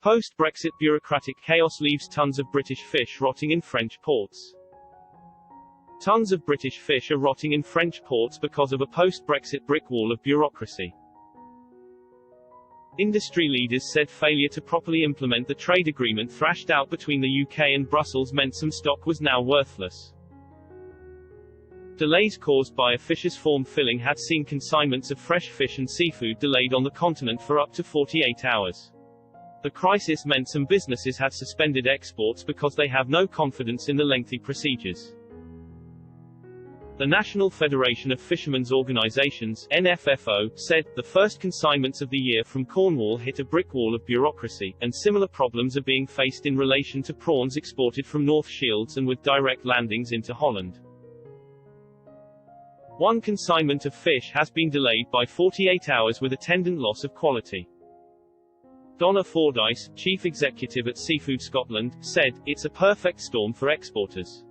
Post-Brexit bureaucratic chaos leaves tons of British fish rotting in French ports. Tons of British fish are rotting in French ports because of a post-Brexit brick wall of bureaucracy. Industry leaders said failure to properly implement the trade agreement thrashed out between the UK and Brussels meant some stock was now worthless. Delays caused by a fish's form filling had seen consignments of fresh fish and seafood delayed on the continent for up to 48 hours. The crisis meant some businesses had suspended exports because they have no confidence in the lengthy procedures. The National Federation of Fishermen's Organisations (NFFO) said, the first consignments of the year from Cornwall hit a brick wall of bureaucracy, and similar problems are being faced in relation to prawns exported from North Shields and with direct landings into Holland. One consignment of fish has been delayed by 48 hours with attendant loss of quality. Donna Fordyce, chief executive at Seafood Scotland, said, "It's a perfect storm for exporters.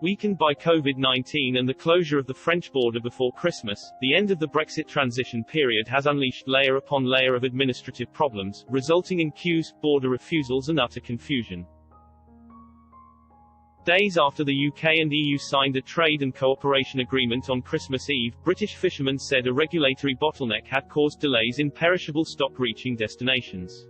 Weakened by COVID-19 and the closure of the French border before Christmas, the end of the Brexit transition period has unleashed layer upon layer of administrative problems, resulting in queues, border refusals and utter confusion." Days after the UK and EU signed a trade and cooperation agreement on Christmas Eve, British fishermen said a regulatory bottleneck had caused delays in perishable stock reaching destinations.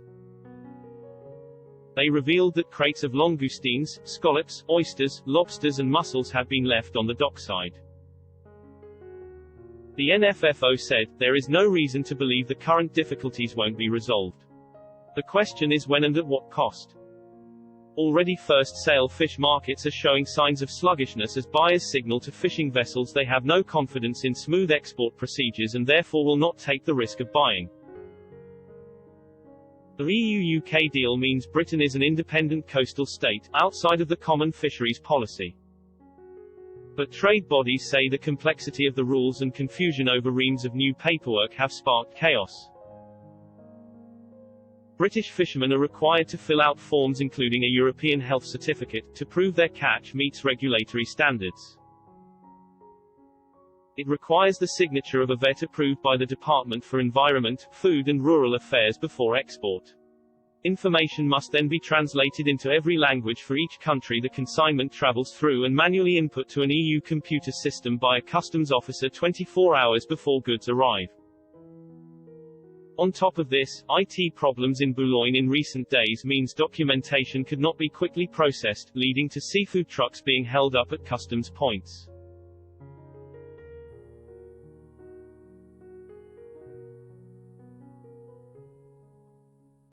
They revealed that crates of langoustines, scallops, oysters, lobsters and mussels had been left on the dockside. The NFFO said, "There is no reason to believe the current difficulties won't be resolved. The question is when and at what cost." Already first-sale fish markets are showing signs of sluggishness as buyers signal to fishing vessels they have no confidence in smooth export procedures and therefore will not take the risk of buying. The EU-UK deal means Britain is an independent coastal state, outside of the common fisheries policy. But trade bodies say the complexity of the rules and confusion over reams of new paperwork have sparked chaos. British fishermen are required to fill out forms including a European health certificate, to prove their catch meets regulatory standards. It requires the signature of a vet approved by the Department for Environment, Food and Rural Affairs before export. Information must then be translated into every language for each country the consignment travels through and manually input to an EU computer system by a customs officer 24 hours before goods arrive. On top of this, IT problems in Boulogne in recent days means documentation could not be quickly processed, leading to seafood trucks being held up at customs points.